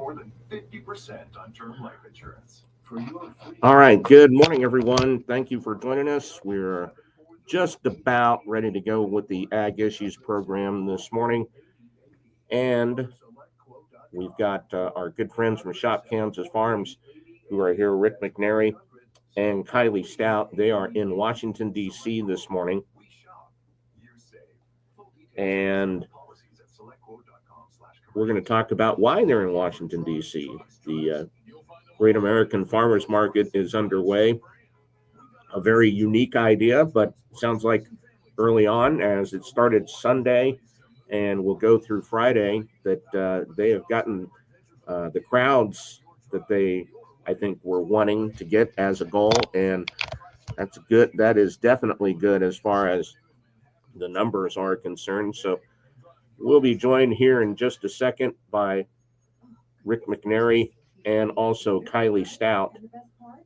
more than 50% on term life insurance. All right. Good morning, everyone. Thank you for joining us. We're just about ready to go with the Ag Issues program this morning. And we've got our good friends from Shop Kansas Farms who are here, Rick McNary and Kylee Stout. They are in Washington, D.C. this morning. And we're going to talk about why they're in Washington, D.C. The Great American Farmers Market is underway. A very unique idea, but sounds like early on, as it started Sunday and will go through Friday, that they have gotten the crowds that they, I think, were wanting to get as a goal. And that's good. That is definitely good as far as the numbers are concerned. So we'll be joined here in just a second by Rick McNary and also Kylee Stout,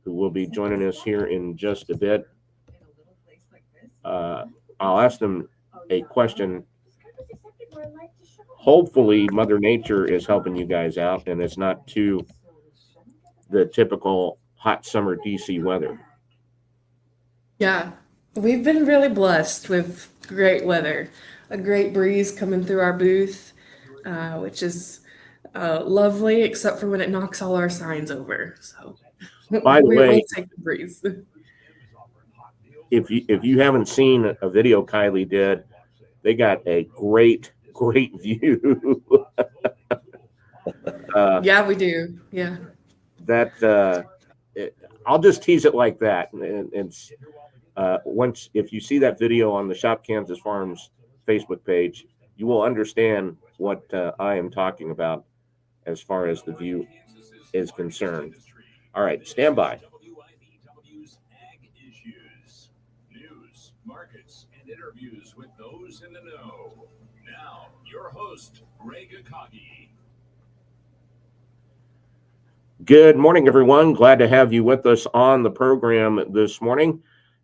who will be joining us here in just a bit. I'll ask them a question. Hopefully, Mother Nature is helping you guys out, and it's not too the typical hot summer DC weather. Yeah, we've been really blessed with great weather. A great breeze coming through our booth, which is lovely, except for when it knocks all our signs over. So, By the way, we'll take the breeze. If you haven't seen a video Kylee did, they got a great view. Yeah, we do. Yeah. I'll just tease it like that. And it's once if you see that video on the Shop Kansas Farms Facebook page, you will understand what I am talking about as far as the view is concerned. All right, stand by. News, markets, and interviews with those in the know. Now, your host, Greg Akagi. Good morning, everyone. Glad to have you with us on the program this morning.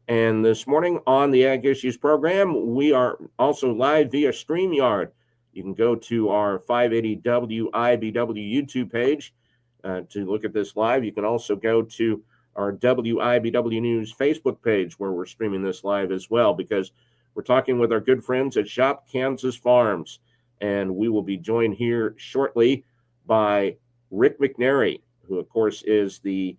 And this morning on the Ag Issues program, we are also live via StreamYard. You can go to our 580 WIBW YouTube page to look at this live. You can also go to our WIBW News Facebook page where we're streaming this live as well, because we're talking with our good friends at Shop Kansas Farms. And we will be joined here shortly by Rick McNary, who, of course, is the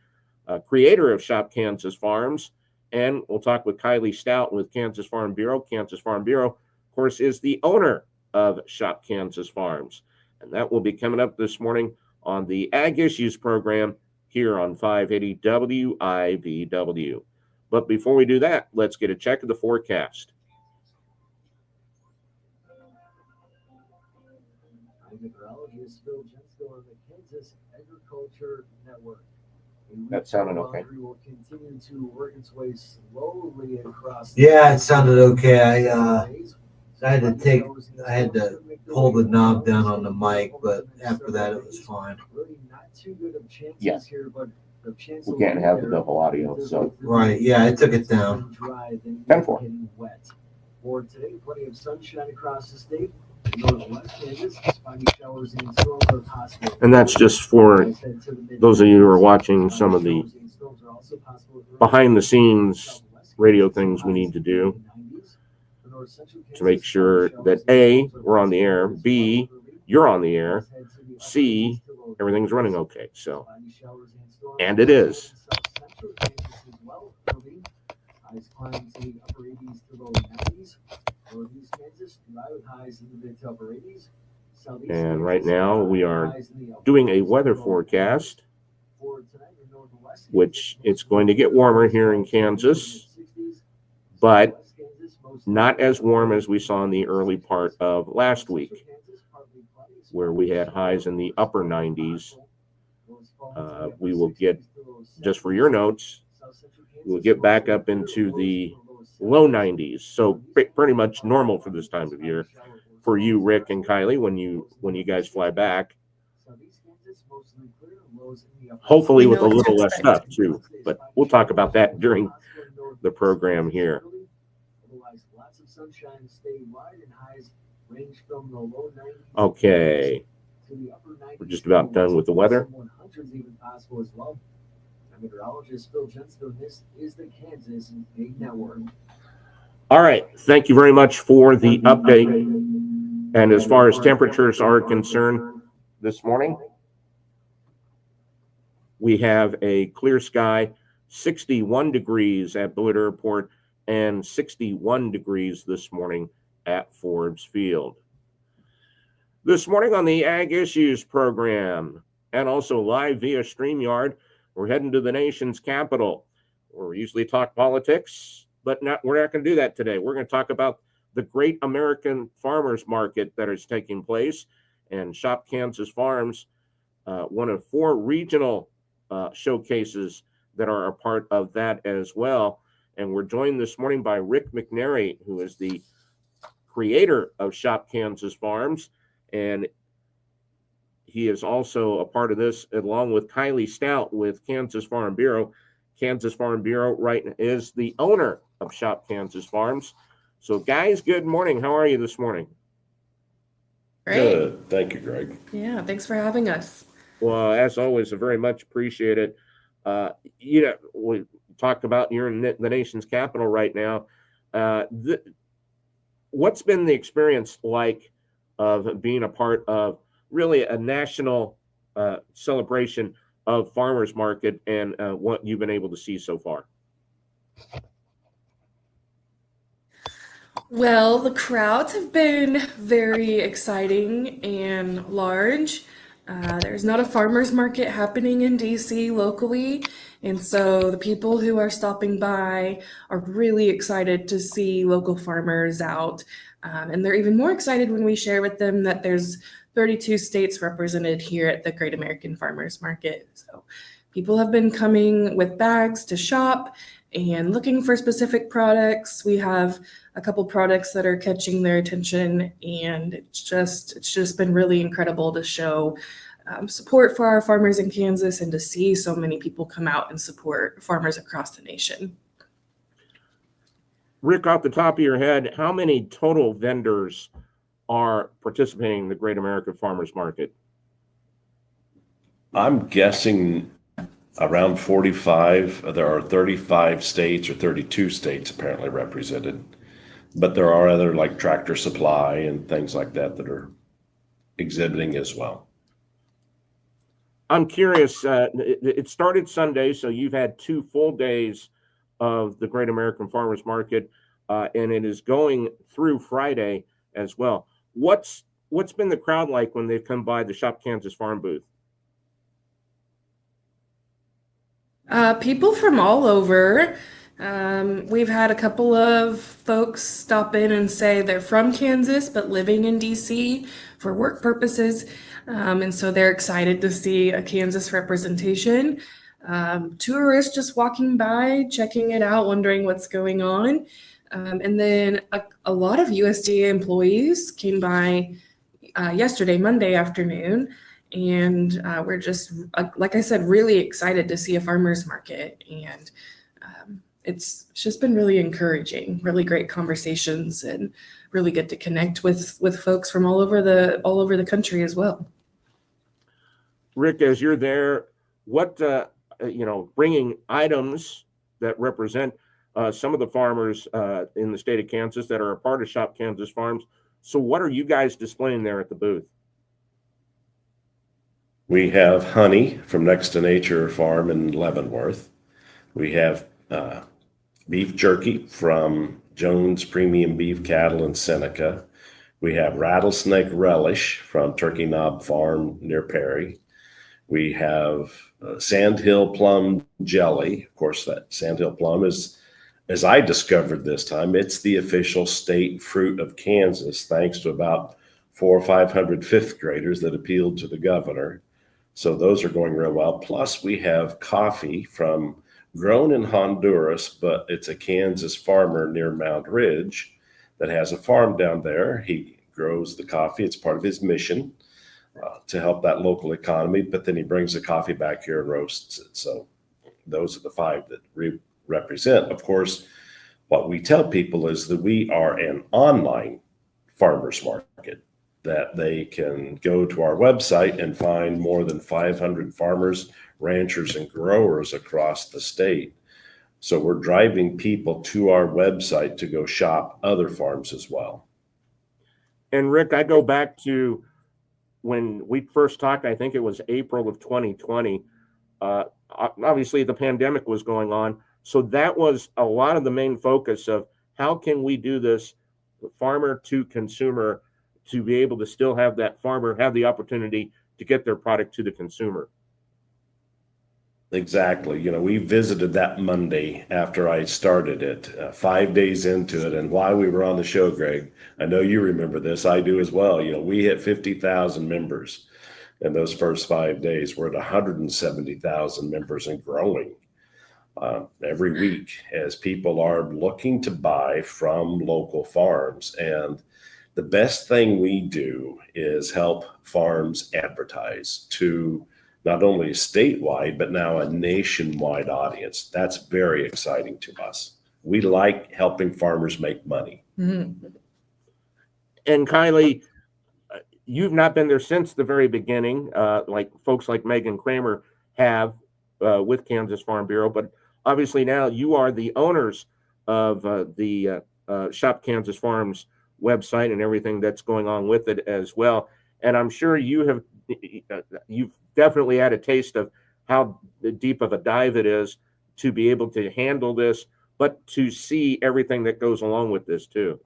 creator of Shop Kansas Farms. And we'll talk with Kylee Stout with Kansas Farm Bureau. Kansas Farm Bureau, of course, is the owner of Shop Kansas Farms. And that will be coming up this morning on the Ag Issues program here on 580 WIBW. But before we do that, let's get a check of the forecast. Meteorologist Phil Jensko of the Kansas Agriculture Network. That sounded okay. Will continue to work its way slowly across. Yeah, it sounded okay. I had to pull the knob down on the mic, but after that it was fine. Really not too good of chances Yes. here, but the chance We can't have the double audio, so. Right, yeah, I took it down. 10-4. Getting wet. For today, plenty of sunshine across the state. Northwest Kansas, spotty showers and storms are possible. And that's just for those of you who are watching some of the behind the scenes radio things we need to do to make sure that A, we're on the air, B, you're on the air, C, everything's running okay. So, and it is. Highs climb to the upper 80s to low 90s. Northeast Kansas, dry with highs in the mid to upper 80s. And right now we are doing a weather forecast, which it's going to get warmer here in Kansas, but not as warm as we saw in the early part of last week, where we had highs in the upper 90s. We will get, just for your notes, we'll get back up into the low 90s. So pretty much normal for this time of year for you, Rick and Kylee, when you guys fly back. Hopefully with a little less stuff too, but we'll talk about that during the program here. Okay. We're just about done with the weather. Even possible as well. Meteorologist Phil Jensen, this is the Kansas Big Network. All right. Thank you very much for the update. And as far as temperatures are concerned this morning, we have a clear sky, 61 degrees at Beloit Airport and 61 degrees this morning at Forbes Field. This morning on the Ag Issues program and also live via StreamYard, we're heading to the nation's capital, where we usually talk politics, but we're not going to do that today. We're going to talk about the Great American Farmers Market that is taking place, and Shop Kansas Farms, one of 4 regional showcases that are a part of that as well. And we're joined this morning by Rick McNary, who is the creator of Shop Kansas Farms, and he is also a part of this, along with Kylee Stout with Kansas Farm Bureau. Kansas Farm Bureau is the owner of Shop Kansas Farms. So, guys, good morning. How are you this morning? Great. Good. Thank you, Greg. Yeah, thanks for having us. Well, as always, I very much appreciate it. We talked about you're in the nation's capital right now. What's been the experience like of being a part of really a national celebration of farmers market, and what you've been able to see so far? Well, the crowds have been very exciting and large. There's not a farmers market happening in DC locally, and so the people who are stopping by are really excited to see local farmers out. And they're even more excited when we share with them that there's 32 states represented here at the Great American Farmers Market. So people have been coming with bags to shop and looking for specific products. We have a couple products that are catching their attention, and it's just been really incredible to show support for our farmers in Kansas and to see so many people come out and support farmers across the nation. Rick, off the top of your head, how many total vendors are participating in the Great American Farmers Market? I'm guessing around 45. There are 35 states or 32 states apparently represented, but there are other like Tractor Supply and things like that that are exhibiting as well. I'm curious, it started Sunday, so you've had 2 full days of the Great American Farmers Market, and it is going through Friday as well. What's been the crowd like when they've come by the Shop Kansas Farm booth? People from all over. We've had a couple of folks stop in and say they're from Kansas but living in DC for work purposes. And so they're excited to see a Kansas representation. Tourists just walking by, checking it out, wondering what's going on. And then a lot of USDA employees came by yesterday, Monday afternoon. And we're just, like I said, really excited to see a farmer's market. And it's just been really encouraging, really great conversations, and really good to connect with folks from all over the country as well. Rick, as you're there, what, bringing items that represent some of the farmers in the state of Kansas that are a part of Shop Kansas Farms. So what are you guys displaying there at the booth? We have honey from Next to Nature Farm in Leavenworth. We have beef jerky from Jones Premium Beef Cattle in Seneca. We have rattlesnake relish from Turkey Knob Farm near Perry. We have Sandhill plum jelly. Of course, that Sandhill plum is, as I discovered this time, it's the official state fruit of Kansas, thanks to about 400 or 500 fifth graders that appealed to the governor. So those are going real well. Plus, we have coffee grown in Honduras, but it's a Kansas farmer near Mount Ridge that has a farm down there. He grows the coffee. It's part of his mission to help that local economy, but then he brings the coffee back here and roasts it. So those are the 5 that represent. Of course, what we tell people is that we are an online farmers market. that they can go to our website and find more than 500 farmers, ranchers, and growers across the state. So we're driving people to our website to go shop other farms as well. And Rick, I go back to when we first talked, I think it was April of 2020. Obviously, the pandemic was going on. So that was a lot of the main focus of how can we do this farmer to consumer to be able to still have that farmer have the opportunity to get their product to the consumer. Exactly. You know, we visited that Monday after I started it, 5 days into it. And while we were on the show, Greg, I know you remember this. I do as well. You know, we hit 50,000 members in those first 5 days. We're at 170,000 members and growing every week as people are looking to buy from local farms. And the best thing we do is help farms advertise to not only a statewide, but now a nationwide audience. That's very exciting to us. We like helping farmers make money. Mm-hmm. And Kylee, you've not been there since the very beginning, like folks like Megan Kramer have with Kansas Farm Bureau, but obviously now you are the owners of the Shop Kansas Farms website and everything that's going on with it as well. And I'm sure you've definitely had a taste of how deep of a dive it is to be able to handle this, but to see everything that goes along with this too.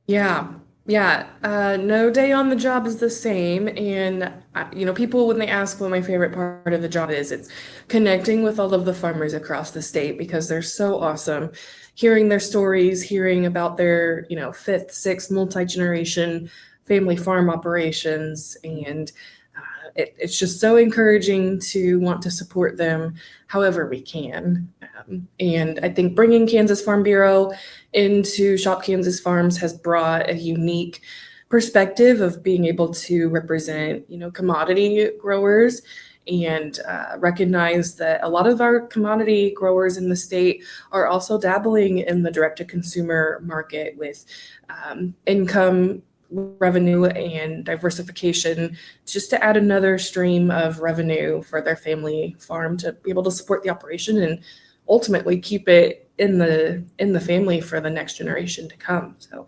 Yeah. No day on the job is the same. And, people, when they ask what my favorite part of the job is, it's connecting with all of the farmers across the state because they're so awesome. Hearing their stories, hearing about their, fifth, sixth, multi-generation family farm operations. And it's just so encouraging to want to support them however we can. And I think bringing Kansas Farm Bureau into Shop Kansas Farms has brought a unique perspective of being able to represent, commodity growers and recognize that a lot of our commodity growers in the state are also dabbling in the direct-to-consumer market with income revenue and diversification, just to add another stream of revenue for their family farm to be able to support the operation and ultimately keep it in the family for the next generation to come. So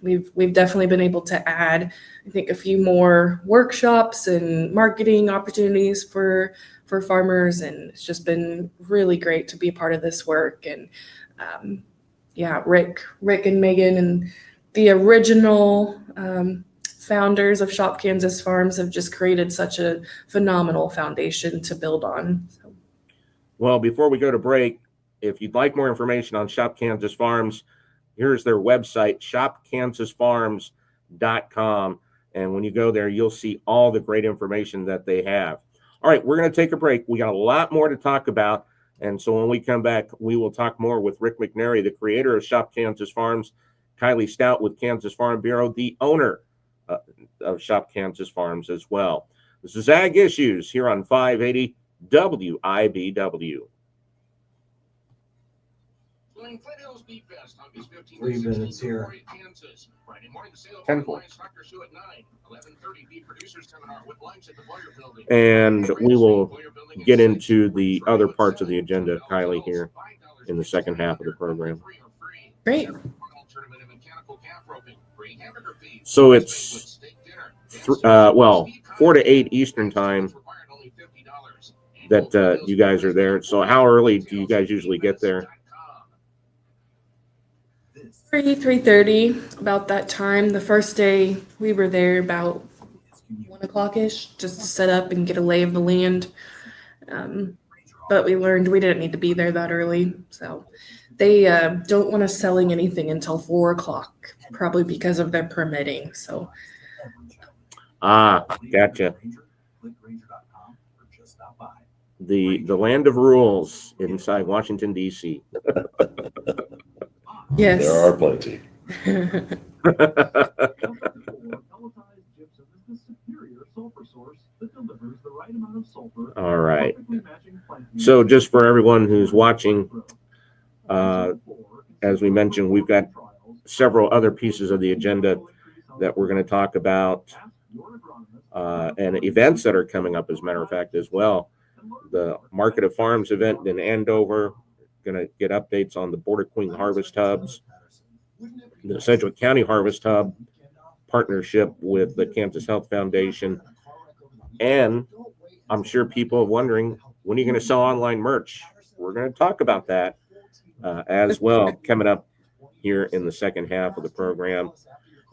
we've definitely been able to add, I think, a few more workshops and marketing opportunities for farmers, and it's just been really great to be a part of this work. And Rick and Megan and the original founders of Shop Kansas Farms have just created such a phenomenal foundation to build on. So. Well, before we go to break, if you'd like more information on Shop Kansas Farms, here's their website, shopkansasfarms.com. And when you go there, you'll see all the great information that they have. All right, we're going to take a break. We got a lot more to talk about. And so when we come back, we will talk more with Rick McNary, the creator of Shop Kansas Farms, Kylee Stout with Kansas Farm Bureau, the owner of Shop Kansas Farms as well. This is Ag Issues here on 580 WIBW. 3 minutes here. 10-4. And we will get into the other parts of the agenda, Kylee, here in the second half of the program. Great. So it's 4 to 8 Eastern time that you guys are there. So how early do you guys usually get there? 3:30, about that time. The first day we were there about 1 o'clock-ish, just to set up and get a lay of the land. But we learned we didn't need to be there that early. So they don't want us selling anything until 4 o'clock, probably because of their permitting. So. Gotcha. The land of rules inside Washington, D.C. Yes. There are plenty. All right. So just for everyone who's watching, as we mentioned, we've got several other pieces of the agenda that we're going to talk about, and events that are coming up, as a matter of fact, as well. The Market of Farms event in Andover, going to get updates on the Border Queen Harvest Hubs, the Sedgwick County Harvest Hub, partnership with the Kansas Health Foundation, and I'm sure people are wondering, when are you going to sell online merch? We're going to talk about that as well, coming up here in the second half of the program.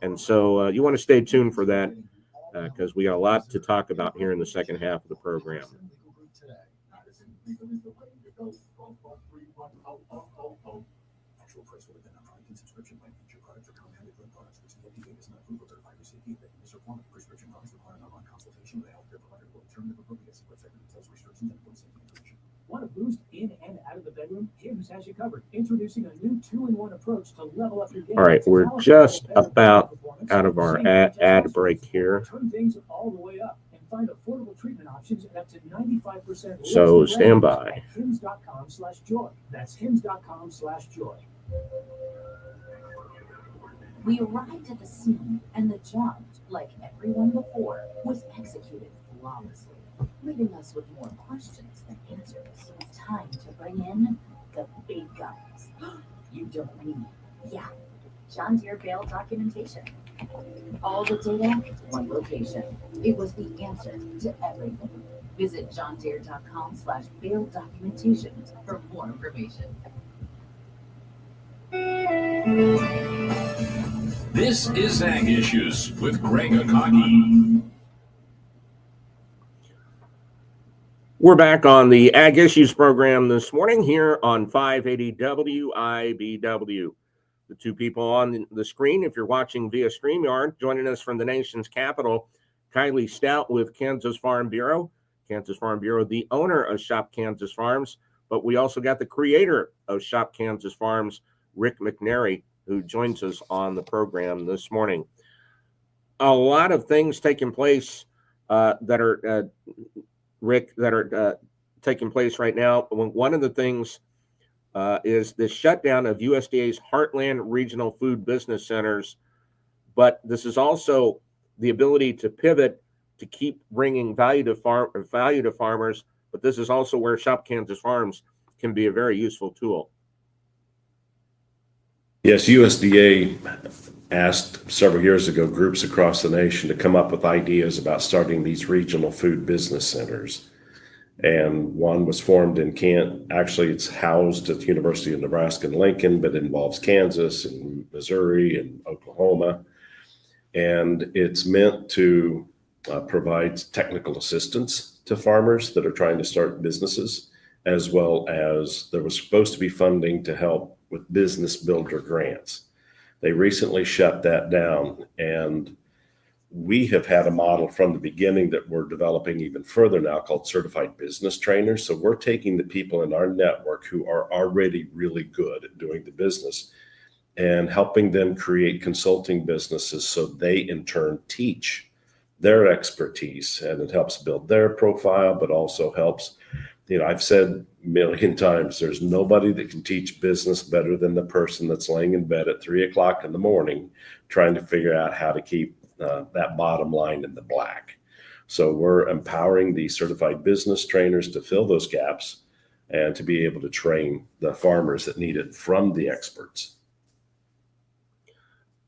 And so you want to stay tuned for that, because we got a lot to talk about here in the second half of the program. Want a boost in and out of the bedroom? Hims has you covered. Introducing a new 2-in-1 approach to level up your game. All right, we're just about out of our ad break here. Turn things all the way up and find affordable treatment options at up to 95%. So stand by. Hims.com/joy. That's hims.com/joy. We arrived at the scene, and the job, like everyone before, was executed flawlessly, leaving us with more questions than answers. So it's time to bring in the big guns. You don't mean, yeah, John Deere Bale documentation. All the data, one location. It was the answer to everything. Visit johndeere.com/Bale documentation for more information. This is Ag Issues with Greg Akagi. We're back on the Ag Issues program this morning here on 580 WIBW. The two people on the screen, if you're watching via StreamYard, joining us from the nation's capital, Kylee Stout with Kansas Farm Bureau. Kansas Farm Bureau, the owner of Shop Kansas Farms, but we also got the creator of Shop Kansas Farms, Rick McNary, who joins us on the program this morning. A lot of things taking place that are, Rick, that are taking place right now. One of the things is the shutdown of USDA's Heartland Regional Food Business Centers, but this is also the ability to pivot to keep bringing value to farmers, but this is also where Shop Kansas Farms can be a very useful tool. Yes, USDA asked several years ago groups across the nation to come up with ideas about starting these regional food business centers. And one was formed in actually it's housed at the University of Nebraska in Lincoln, but it involves Kansas and Missouri and Oklahoma. And it's meant to provide technical assistance to farmers that are trying to start businesses, as well as there was supposed to be funding to help with business builder grants. They recently shut that down, and we have had a model from the beginning that we're developing even further now called certified business trainers. So we're taking the people in our network who are already really good at doing the business and helping them create consulting businesses so they in turn teach their expertise, and it helps build their profile, but also helps, I've said a million times, there's nobody that can teach business better than the person that's laying in bed at 3:00 in the morning trying to figure out how to keep that bottom line in the black. So we're empowering the certified business trainers to fill those gaps and to be able to train the farmers that need it from the experts.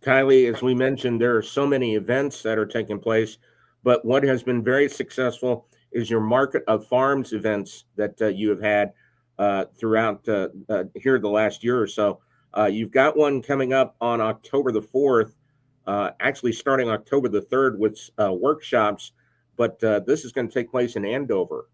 Kylee, as we mentioned, there are so many events that are taking place, but what has been very successful is your Market of Farms events that you have had throughout here the last year or so. You've got one coming up on October the 4th, actually starting October the 3rd with workshops, but this is going to take place in Andover.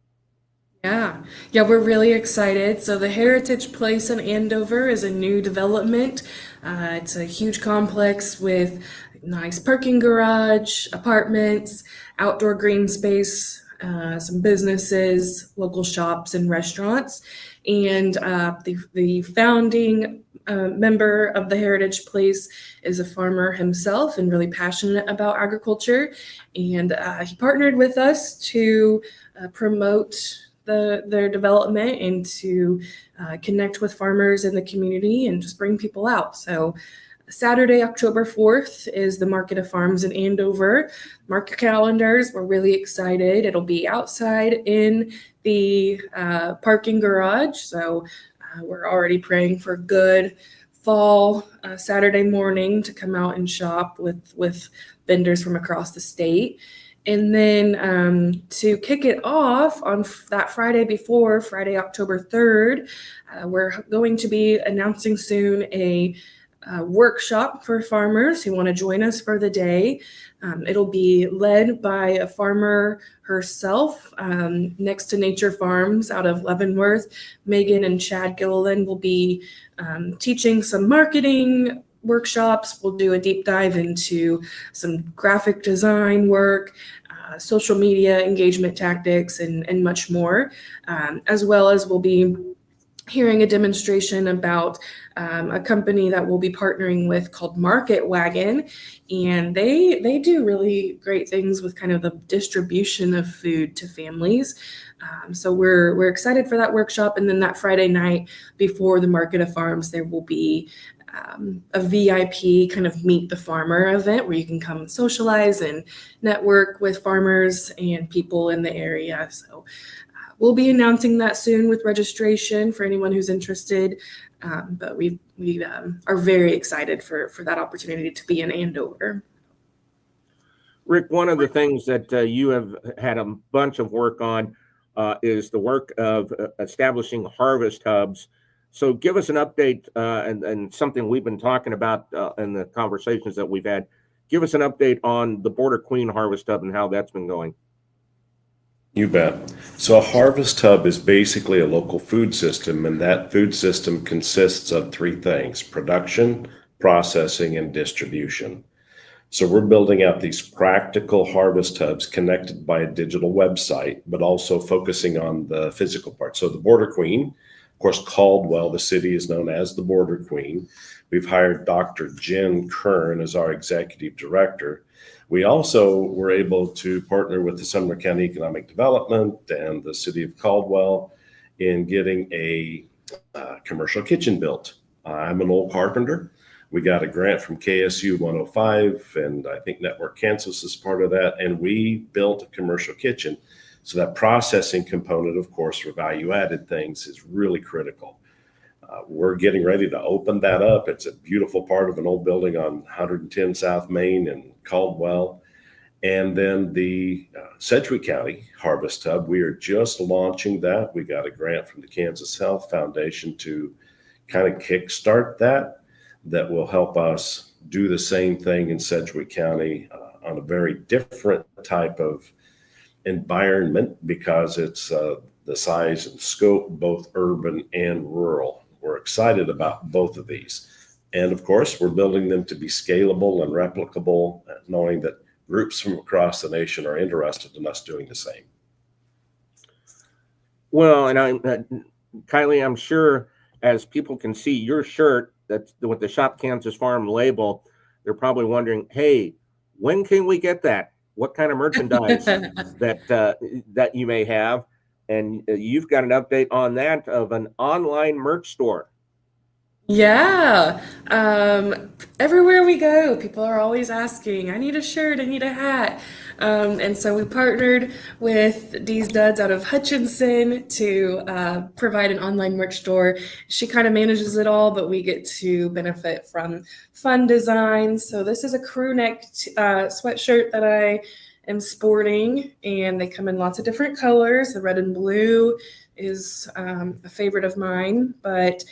Yeah, we're really excited. So the Heritage Place in Andover is a new development. It's a huge complex with nice parking garage, apartments, outdoor green space, some businesses, local shops and restaurants. And the founding member of the Heritage Place is a farmer himself and really passionate about agriculture. And he partnered with us to promote their development and to connect with farmers in the community and just bring people out. So Saturday, October 4th is the Market of Farms in Andover. Mark your calendars. We're really excited. It'll be outside in the parking garage. So we're already praying for good fall Saturday morning to come out and shop with vendors from across the state. And then to kick it off on that Friday before, Friday, October 3rd, we're going to be announcing soon a workshop for farmers who want to join us for the day. It'll be led by a farmer herself, Next to Nature Farms out of Leavenworth. Megan and Chad Gilliland will be teaching some marketing workshops. We'll do a deep dive into some graphic design work, social media engagement tactics, and much more, as well as we'll be hearing a demonstration about a company that we'll be partnering with called Market Wagon, and they do really great things with kind of the distribution of food to families. So we're excited for that workshop, and then that Friday night before the Market of Farms, there will be a VIP kind of meet the farmer event where you can come and socialize and network with farmers and people in the area. So we'll be announcing that soon with registration for anyone who's interested. But we are very excited for that opportunity to be in Andover. Rick, one of the things that you have had a bunch of work on is the work of establishing harvest hubs. So give us an update and something we've been talking about in the conversations that we've had. Give us an update on the Border Queen Harvest Hub and how that's been going. You bet. So a harvest hub is basically a local food system, and that food system consists of three things: production, processing, and distribution. So we're building out these practical harvest hubs connected by a digital website, but also focusing on the physical part. So the Border Queen, of course, Caldwell, the city is known as the Border Queen. We've hired Dr. Jen Kern as our executive director. We also were able to partner with the Sumner County Economic Development and the city of Caldwell in getting a commercial kitchen built. I'm an old carpenter. We got a grant from KSU 105, and I think Network Kansas is part of that. And we built a commercial kitchen. So that processing component, of course, for value-added things is really critical. We're getting ready to open that up. It's a beautiful part of an old building on 110 South Main in Caldwell. And then the Sedgwick County Harvest Hub, we are just launching that. We got a grant from the Kansas Health Foundation to kind of kickstart that will help us do the same thing in Sedgwick County on a very different type of environment because it's the size and scope, both urban and rural. We're excited about both of these. And of course, we're building them to be scalable and replicable, knowing that groups from across the nation are interested in us doing the same. Well, and Kylee, I'm sure as people can see your shirt that's with the Shop Kansas Farm label, they're probably wondering, hey, when can we get that? What kind of merchandise that you may have? And you've got an update on that of an online merch store. Yeah. Everywhere we go, people are always asking, I need a shirt, I need a hat. And so we partnered with Dee's Duds out of Hutchinson to provide an online merch store. She kind of manages it all, but we get to benefit from fun designs. So this is a crew neck sweatshirt that I am sporting, and they come in lots of different colors. The red and blue is a favorite of mine, but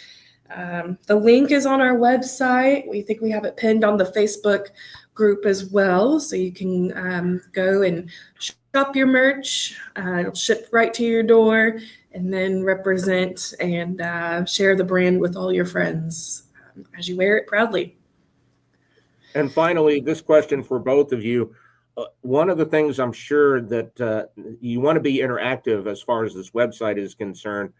the link is on our website. We think we have it pinned on the Facebook group as well, so you can go and shop your merch. It'll ship right to your door, and then represent and share the brand with all your friends as you wear it proudly. And finally, this question for both of you. One of the things I'm sure that you want to be interactive as far as this website is concerned,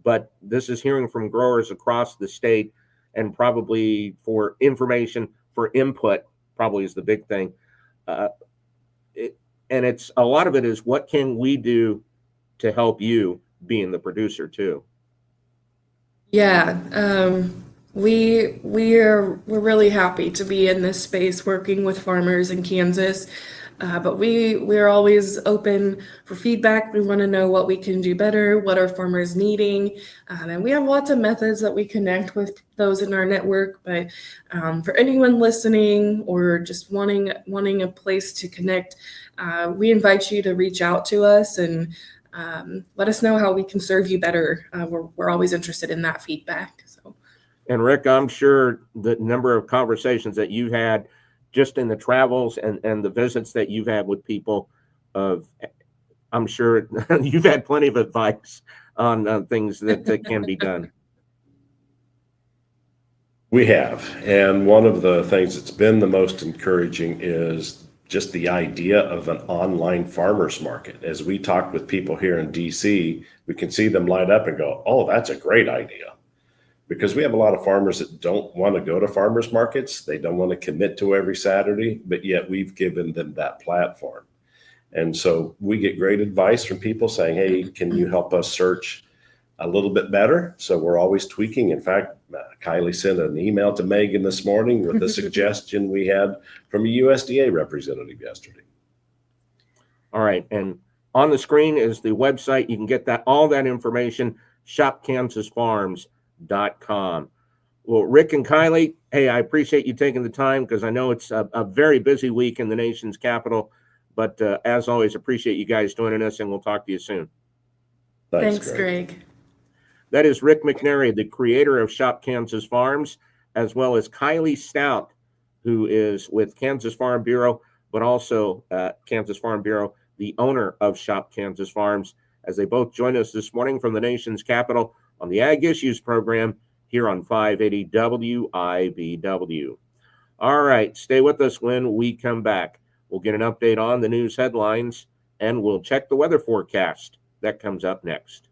but this is hearing from growers across the state, and probably for information, for input, probably is the big thing. And it's a lot of it is what can we do to help you being the producer too? Yeah. We're really happy to be in this space working with farmers in Kansas. But we're always open for feedback. We want to know what we can do better, what are farmers needing, and we have lots of methods that we connect with those in our network. But for anyone listening or just wanting a place to connect, we invite you to reach out to us and let us know how we can serve you better. We're always interested in that feedback. So. And Rick, I'm sure the number of conversations that you've had just in the travels and the visits that you've had with people, I'm sure you've had plenty of advice on things that can be done. We have. And one of the things that's been the most encouraging is just the idea of an online farmers market. As we talk with people here in DC, we can see them light up and go, oh, that's a great idea. Because we have a lot of farmers that don't want to go to farmers markets. They don't want to commit to every Saturday, but yet we've given them that platform. And so we get great advice from people saying, hey, can you help us search a little bit better? So we're always tweaking. In fact, Kylee sent an email to Megan this morning with a suggestion we had from a USDA representative yesterday. All right. And on the screen is the website. You can get all that information, shopkansasfarms.com. Well, Rick and Kylee, hey, I appreciate you taking the time because I know it's a very busy week in the nation's capital. But as always, appreciate you guys joining us, and we'll talk to you soon. Thanks, Greg. That is Rick McNary, the creator of Shop Kansas Farms, as well as Kylee Stout, who is with Kansas Farm Bureau, but also Kansas Farm Bureau, the owner of Shop Kansas Farms, as they both join us this morning from the nation's capital on the Ag Issues program here on 580 WIBW. All right, stay with us when we come back. We'll get an update on the news headlines, and we'll check the weather forecast. That comes up next.